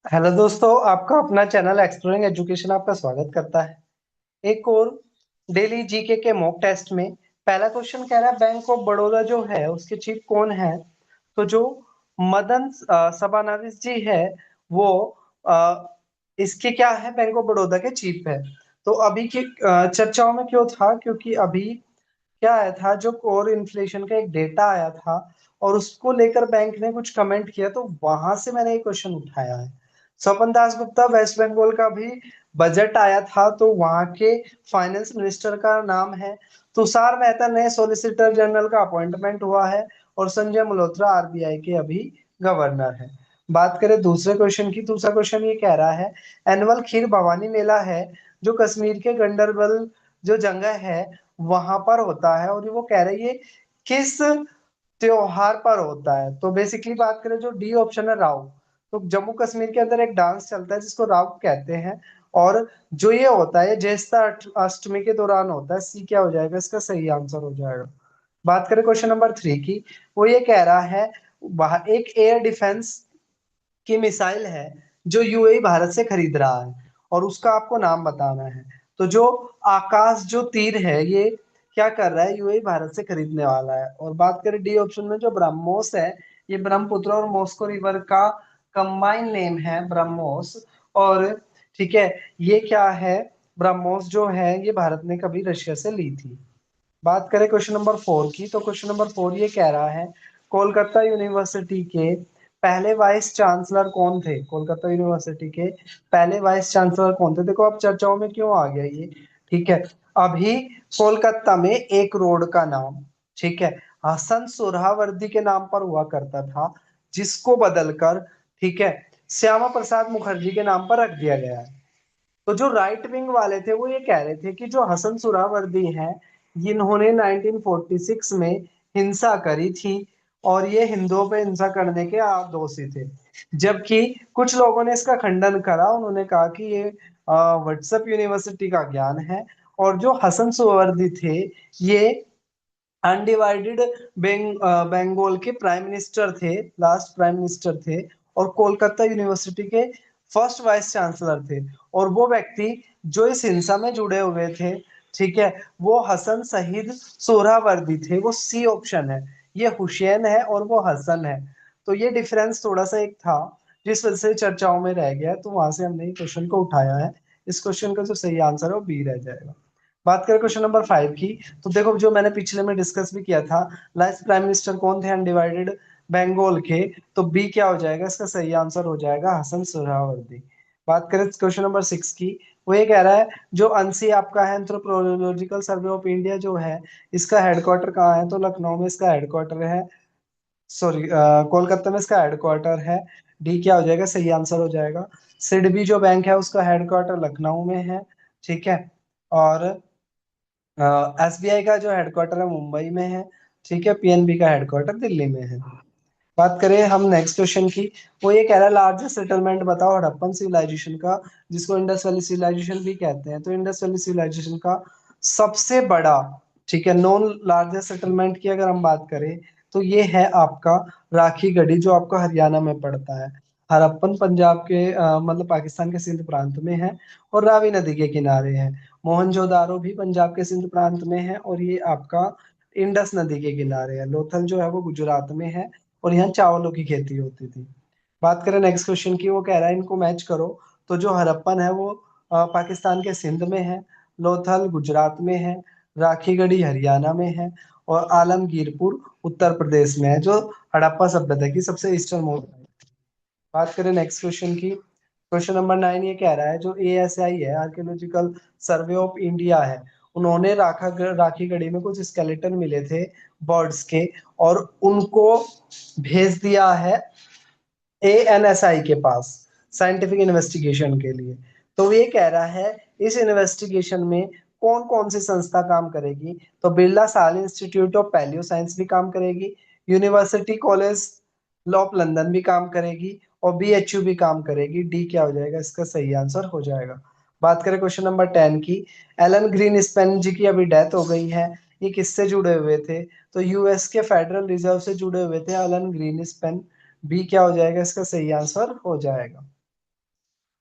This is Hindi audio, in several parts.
हेलो दोस्तों, आपका अपना चैनल एक्सप्लोरिंग एजुकेशन आपका स्वागत करता है। एक और डेली जीके के मॉक टेस्ट में पहला क्वेश्चन कह रहा है बैंक ऑफ बड़ौदा जो है उसके चीफ कौन है। तो जो मदन सबनाविस जी है वो अ, इसके क्या है, बैंक ऑफ बड़ौदा के चीफ है। तो अभी की चर्चाओं में क्यों था, क्योंकि अभी क्या आया था, जो कोर इन्फ्लेशन का एक डेटा आया था और उसको लेकर बैंक ने कुछ कमेंट किया, तो वहां से मैंने ये क्वेश्चन उठाया है। स्वपन दास गुप्ता वेस्ट बंगाल का भी बजट आया था, तो वहां के फाइनेंस मिनिस्टर का नाम है। तुषार मेहता नए सॉलिसिटर जनरल का अपॉइंटमेंट हुआ है और संजय मल्होत्रा आरबीआई के अभी गवर्नर है। बात करें दूसरे क्वेश्चन की, दूसरा क्वेश्चन ये कह रहा है एनुअल खीर भवानी मेला है जो कश्मीर के गंडरबल जो जगह है वहां पर होता है, और वो कह रही है किस त्योहार पर होता है। तो बेसिकली बात करें, जो डी ऑप्शन है राव, तो जम्मू कश्मीर के अंदर एक डांस चलता है जिसको राव कहते हैं, और जो ये होता है ज्येष्ठा अष्टमी के दौरान होता है। सी क्या हो जाएगा, इसका सही आंसर हो जाएगा। बात करें क्वेश्चन नंबर 3 की, वो ये कह रहा है बाहर एक एयर डिफेंस की मिसाइल है जो यूएई भारत से खरीद रहा है और उसका आपको नाम बताना है। तो जो आकाश जो तीर है ये क्या कर रहा है, यूएई भारत से खरीदने वाला है। और बात करें डी ऑप्शन में, जो ब्रह्मोस है ये ब्रह्मपुत्र और मॉस्को रिवर का कंबाइन नेम है ब्रह्मोस। और ठीक है, ये क्या है, ब्रह्मोस जो है ये भारत ने कभी रशिया से ली थी। बात करें क्वेश्चन नंबर 4 की, तो क्वेश्चन नंबर 4 ये कह रहा है कोलकाता यूनिवर्सिटी के पहले वाइस चांसलर कौन थे। कोलकाता यूनिवर्सिटी के पहले वाइस चांसलर कौन थे। देखो अब चर्चाओं में क्यों आ गया ये, ठीक है। अभी कोलकाता में एक रोड का नाम, ठीक है, हसन सोहरावर्दी के नाम पर हुआ करता था, जिसको बदलकर, ठीक है, श्यामा प्रसाद मुखर्जी के नाम पर रख दिया गया है। तो जो राइट विंग वाले थे वो ये कह रहे थे कि जो हसन सुहरावर्दी हैं इन्होंने 1946 में हिंसा करी थी और ये हिंदुओं पे हिंसा करने के आप दोषी थे। जबकि कुछ लोगों ने इसका खंडन करा, उन्होंने कहा कि ये व्हाट्सएप यूनिवर्सिटी का ज्ञान है। और जो हसन सुहरावर्दी थे ये अनडिवाइडेड बंगाल के प्राइम मिनिस्टर थे, लास्ट प्राइम मिनिस्टर थे, और कोलकाता यूनिवर्सिटी के फर्स्ट वाइस चांसलर थे। और वो व्यक्ति जो इस हिंसा में जुड़े हुए थे, ठीक है, वो हसन शहीद सोहरावर्दी थे। वो सी ऑप्शन है, ये हुसैन है और वो हसन है। तो ये डिफरेंस थोड़ा सा एक था जिस वजह से चर्चाओं में रह गया, तो वहां से हमने क्वेश्चन को उठाया है। इस क्वेश्चन का जो सही आंसर है वो बी रह जाएगा। बात करें क्वेश्चन नंबर 5 की, तो देखो जो मैंने पिछले में डिस्कस भी किया था, लास्ट प्राइम मिनिस्टर कौन थे अनडिवाइडेड बंगाल के, तो बी क्या हो जाएगा, इसका सही आंसर हो जाएगा हसन सुहरावर्दी। बात करें क्वेश्चन नंबर 6 की, वो ये कह रहा है जो अंसी आपका है एंथ्रोपोलॉजिकल सर्वे ऑफ इंडिया जो है इसका हेडक्वार्टर कहाँ है। तो लखनऊ में इसका हेडक्वार्टर है, सॉरी कोलकाता में इसका हेडक्वार्टर है। डी क्या हो जाएगा, सही आंसर हो जाएगा। सिडबी जो बैंक है उसका हेडक्वार्टर लखनऊ में है, ठीक है। और एसबीआई का जो हेडक्वार्टर है मुंबई में है, ठीक है। पीएनबी का हेडक्वार्टर दिल्ली में है। बात करें हम नेक्स्ट क्वेश्चन की, वो ये कह रहा है लार्जेस्ट सेटलमेंट बताओ हड़प्पन सिविलाइजेशन का, जिसको इंडस वैली सिविलाइजेशन भी कहते हैं। तो इंडस वैली सिविलाइजेशन का सबसे बड़ा, ठीक है, नॉन लार्जेस्ट सेटलमेंट की अगर हम बात करें तो ये है आपका राखी गढ़ी, जो आपका हरियाणा में पड़ता है। हड़प्पन पंजाब के मतलब पाकिस्तान के सिंध प्रांत में है और रावी नदी के किनारे है। मोहनजोदारो भी पंजाब के सिंध प्रांत में है और ये आपका इंडस नदी के किनारे है। लोथल जो है वो गुजरात में है और यहाँ चावलों की खेती होती थी। बात करें नेक्स्ट क्वेश्चन की, वो कह रहा है इनको मैच करो। तो जो हड़प्पन है वो पाकिस्तान के सिंध में है, लोथल गुजरात में है, राखीगढ़ी हरियाणा में है और आलमगीरपुर उत्तर प्रदेश में है, जो हड़प्पा सभ्यता की सबसे ईस्टर्न मोस्ट। बात करें नेक्स्ट क्वेश्चन की, क्वेश्चन नंबर 9 ये कह रहा है जो एएसआई है आर्कियोलॉजिकल सर्वे ऑफ इंडिया है, उन्होंने राखी गढ़ी में कुछ स्केलेटन मिले थे बर्ड्स के, और उनको भेज दिया है एएनएसआई के पास साइंटिफिक इन्वेस्टिगेशन के लिए। तो ये कह रहा है इस इन्वेस्टिगेशन में कौन कौन सी संस्था काम करेगी। तो बिरला साल इंस्टीट्यूट ऑफ पैलियो साइंस भी काम करेगी, यूनिवर्सिटी कॉलेज ऑफ लंदन भी काम करेगी और बीएचयू भी काम करेगी। डी क्या हो जाएगा, इसका सही आंसर हो जाएगा। बात करें क्वेश्चन नंबर 10 की, एलन ग्रीन स्पेन जी की अभी डेथ हो गई है, ये किससे जुड़े हुए थे। तो यूएस के फेडरल रिजर्व से जुड़े हुए थे एलन ग्रीन स्पेन। बी क्या हो जाएगा, इसका सही आंसर हो जाएगा।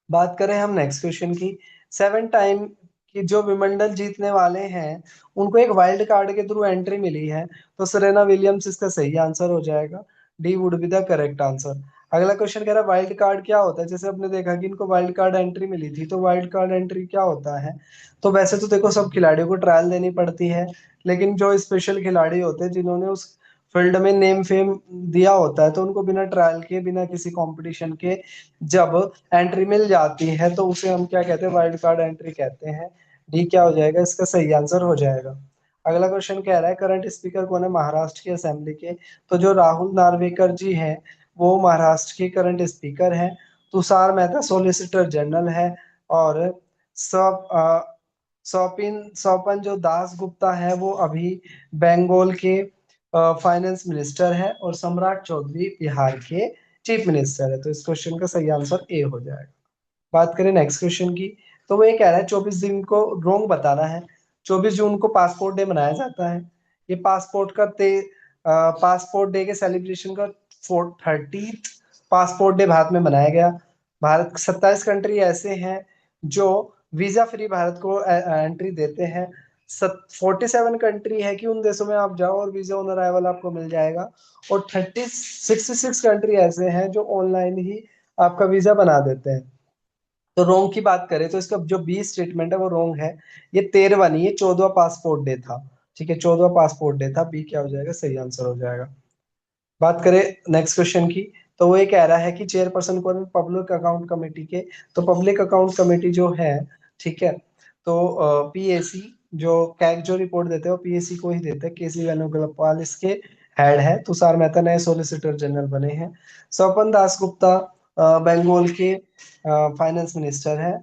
बात करें हम नेक्स्ट क्वेश्चन की, 7 टाइम की जो विंबलडन जीतने वाले हैं उनको एक वाइल्ड कार्ड के थ्रू एंट्री मिली है, तो सेरेना विलियम्स इसका सही आंसर हो जाएगा। D would be the correct answer. अगला क्वेश्चन कह रहा है वाइल्ड कार्ड क्या होता है। जैसे आपने देखा कि इनको वाइल्ड कार्ड एंट्री मिली थी, तो वाइल्ड कार्ड एंट्री क्या होता है। तो वैसे तो देखो सब खिलाड़ियों को ट्रायल देनी पड़ती है, लेकिन जो स्पेशल खिलाड़ी होते हैं जिन्होंने उस फील्ड में नेम फेम दिया होता है, तो उनको बिना ट्रायल के बिना किसी कंपटीशन के जब एंट्री मिल जाती है तो उसे हम क्या कहते हैं, वाइल्ड कार्ड एंट्री कहते हैं। डी क्या हो जाएगा, इसका सही आंसर हो जाएगा। अगला क्वेश्चन कह रहा है करंट स्पीकर कौन है महाराष्ट्र की असेंबली के। तो जो राहुल नार्वेकर जी हैं वो महाराष्ट्र के करंट स्पीकर हैं। तुषार मेहता सॉलिसिटर जनरल है। और सब स्वपन जो दास गुप्ता है वो अभी बंगाल के फाइनेंस मिनिस्टर है। और सम्राट चौधरी बिहार के चीफ मिनिस्टर है। तो इस क्वेश्चन का सही आंसर ए हो जाएगा। बात करें नेक्स्ट क्वेश्चन की, तो वो ये कह रहा है 24 जून को रोंग बताना है। 24 जून को पासपोर्ट डे मनाया जाता है। ये पासपोर्ट डे के सेलिब्रेशन का 30th पासपोर्ट डे भारत में मनाया गया। भारत 27 कंट्री ऐसे हैं जो वीजा फ्री भारत को एंट्री देते हैं। 47 कंट्री है कि उन देशों में आप जाओ और वीजा ऑन अराइवल आपको मिल जाएगा। और 66 कंट्री ऐसे हैं जो ऑनलाइन ही आपका वीजा बना देते हैं। तो रोंग की बात करें तो इसका जो बी स्टेटमेंट है वो रोंग है। ये 13वां नहीं, ये 14वां पासपोर्ट डे था। ठीक है, 14वां पासपोर्ट डे था। बी क्या हो जाएगा, सही आंसर हो जाएगा। बात करें नेक्स्ट क्वेश्चन की, तो वो ये कह रहा है कि चेयरपर्सन कौन है पब्लिक अकाउंट कमेटी के। तो पब्लिक अकाउंट कमेटी जो है, ठीक है, तो पीएसी जो कैग जो रिपोर्ट देते हैं वो पीएसी को ही देते हैं। केसी वेणुगोपाल इसके हेड है। तुषार मेहता नए सॉलिसिटर जनरल बने हैं। स्वपन दास गुप्ता बंगाल के फाइनेंस मिनिस्टर है।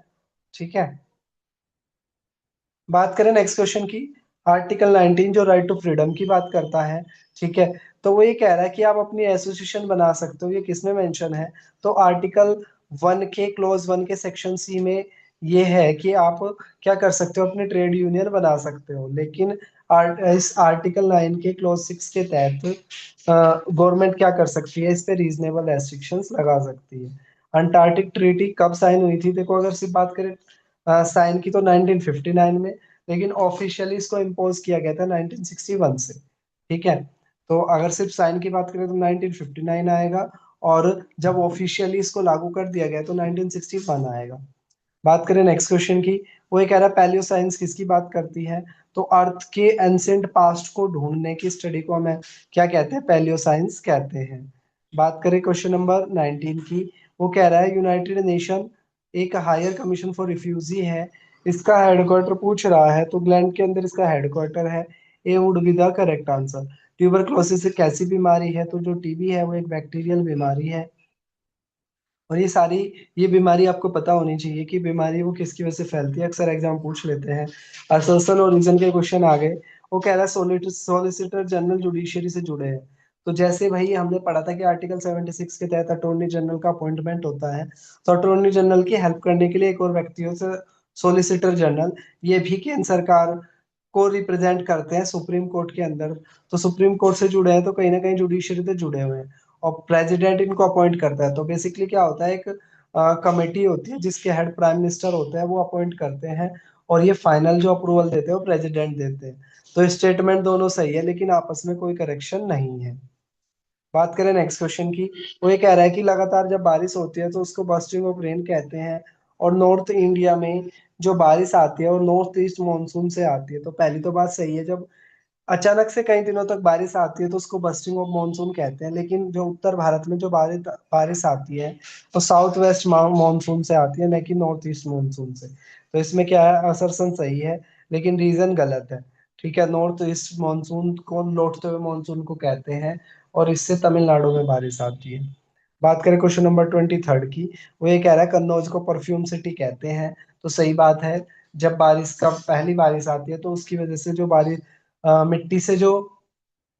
ठीक है। बात करें नेक्स्ट क्वेश्चन की, आर्टिकल 19 जो राइट टू फ्रीडम की बात करता है। ठीक है, तो वो ये कह रहा है कि आप अपनी एसोसिएशन बना सकते हो। ये किसमें मेंशन है, तो आर्टिकल 1 के क्लोज 1 के सेक्शन सी में ये है कि आप क्या कर सकते हो, अपनी ट्रेड यूनियन बना सकते हो। लेकिन इस आर्टिकल 9 के क्लोज 6 के तहत गवर्नमेंट क्या कर सकती है, इस पे रीजनेबल रेस्ट्रिक्शंस लगा सकती है। अंटार्कटिक ट्रीटी कब साइन हुई थी, देखो अगर सिर्फ बात करें साइन की तो 1959 में। लेकिन ऑफिशियली इसको इम्पोज किया गया था 1961 से। ठीक है, तो अगर सिर्फ साइन की बात करें तो 1959 आएगा। और जब ऑफिशियली इसको लागू कर दिया गया तो 1961 आएगा। बात करें नेक्स्ट क्वेश्चन की, वो ये कह रहा है पैलियो साइंस किसकी बात करती है। तो अर्थ के एंसेंट पास्ट को ढूंढने की स्टडी को हमें क्या कहते हैं, पैलियो साइंस कहते हैं। बात करें क्वेश्चन नंबर 19 की, वो कह रहा है यूनाइटेड नेशन एक हायर कमीशन फॉर रिफ्यूजी है, इसका हेडक्वार्टर पूछ रहा है। तो ग्लैंड के अंदर इसका हेडक्वार्टर है। A would be the correct answer. Tuberculosis एक कैसी बीमारी है, तो जो टीबी है वो एक बैक्टीरियल बीमारी है। और ये सारी ये बीमारी आपको पता होनी चाहिए कि बीमारी वो किसकी वजह से फैलती है, अक्सर एग्जाम पूछ लेते हैं। असर्सन और रीजन के क्वेश्चन आ गए। वो कह रहा है सॉलिसिटर जनरल जुडिशियरी से जुड़े हैं। तो जैसे भाई हमने पढ़ा था कि आर्टिकल 76 के तहत अटॉर्नी जनरल का अपॉइंटमेंट होता है, तो अटॉर्नी जनरल की हेल्प करने के लिए एक और व्यक्ति होता है सॉलिसिटर जनरल। ये भी केंद्र सरकार को रिप्रेजेंट करते हैं सुप्रीम कोर्ट के अंदर। तो सुप्रीम कोर्ट से जुड़े हैं तो कहीं ना कहीं जुडिशियरी से जुड़े हुए हैं। और प्रेसिडेंट इनको अपॉइंट करता है। तो बेसिकली क्या होता है, एक कमेटी होती है जिसके हेड प्राइम मिनिस्टर होता है, वो अपॉइंट करते हैं। और ये फाइनल जो अप्रूवल देते हैं वो प्रेसिडेंट देते हैं। तो स्टेटमेंट दोनों सही है, लेकिन आपस में कोई करेक्शन नहीं है। बात करें नेक्स्ट क्वेश्चन की, वो ये कह रहा है कि लगातार जब बारिश होती है तो उसको बस्टिंग ऑफ रेन कहते हैं। और नॉर्थ इंडिया में जो बारिश आती है वो नॉर्थ ईस्ट मानसून से आती है। तो पहली तो बात सही है, जब अचानक से कई दिनों तक बारिश आती है तो उसको बस्टिंग ऑफ मॉनसून कहते हैं। लेकिन जो उत्तर भारत में जो बारिश बारिश आती है तो साउथ वेस्ट मॉनसून से आती है, न कि नॉर्थ ईस्ट मॉनसून से। तो इसमें क्या है, असरसन सही है लेकिन रीजन गलत है। ठीक है, नॉर्थ ईस्ट मॉनसून को लौटते हुए मॉनसून को कहते हैं। और इससे तमिलनाडु में बारिश आती है। बात करें क्वेश्चन नंबर 23 की, वो ये कह रहा है कन्नौज को परफ्यूम सिटी कहते हैं। तो सही बात है। जब बारिश का पहली बारिश आती है तो उसकी वजह से जो बारिश मिट्टी से जो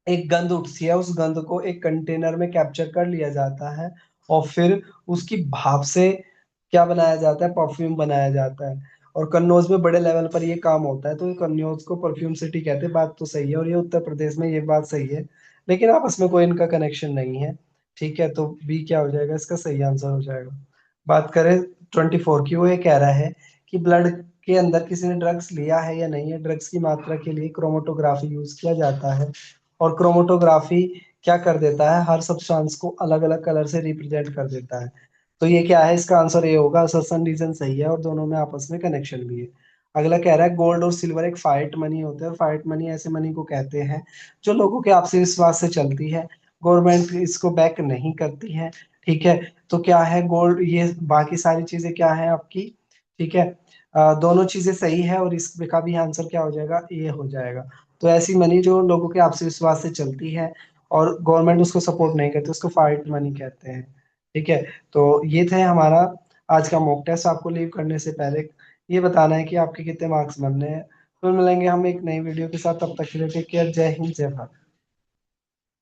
एक गंध उठती है, उस गंध को एक कंटेनर में कैप्चर कर लिया जाता है। और फिर उसकी भाप से क्या बनाया जाता है, परफ्यूम बनाया जाता है। और कन्नौज में बड़े लेवल पर ये काम होता है, तो कन्नौज को परफ्यूम सिटी कहते हैं। बात तो सही है, और ये उत्तर प्रदेश में ये बात सही है। लेकिन आपस में कोई इनका कनेक्शन नहीं है। ठीक है, तो बी क्या हो जाएगा, इसका सही आंसर हो जाएगा। बात करें 24 की, वो ये कह रहा है कि ब्लड के अंदर किसी ने ड्रग्स लिया है या नहीं है, ड्रग्स की मात्रा के लिए क्रोमेटोग्राफी यूज किया जाता है। और क्रोमेटोग्राफी क्या कर देता है, हर सब्सटेंस को अलग अलग कलर से रिप्रेजेंट कर देता है। तो ये क्या है, इसका आंसर ये होगा, असर्शन रीजन सही है और दोनों में आपस में कनेक्शन भी है। अगला कह रहा है गोल्ड और सिल्वर एक फाइट मनी होते हैं, और फाइट मनी ऐसे मनी को कहते हैं जो लोगों के आपसी विश्वास से चलती है, गवर्नमेंट इसको बैक नहीं करती है। ठीक है, तो क्या है गोल्ड, ये बाकी सारी चीजें क्या है आपकी, ठीक है, दोनों चीजें सही है और इसका भी आंसर क्या हो जाएगा, ये हो जाएगा। तो ऐसी मनी जो लोगों के आपसी विश्वास से चलती है और गवर्नमेंट उसको सपोर्ट नहीं करती, उसको फाइट मनी कहते हैं। ठीक है, तो ये थे हमारा आज का मॉक टेस्ट। आपको लीव करने से पहले ये बताना है कि आपके कितने मार्क्स बनने हैं। फिर मिलेंगे हम एक नई वीडियो के साथ, तब तक के लिए टेक केयर, जय हिंद जय भारत।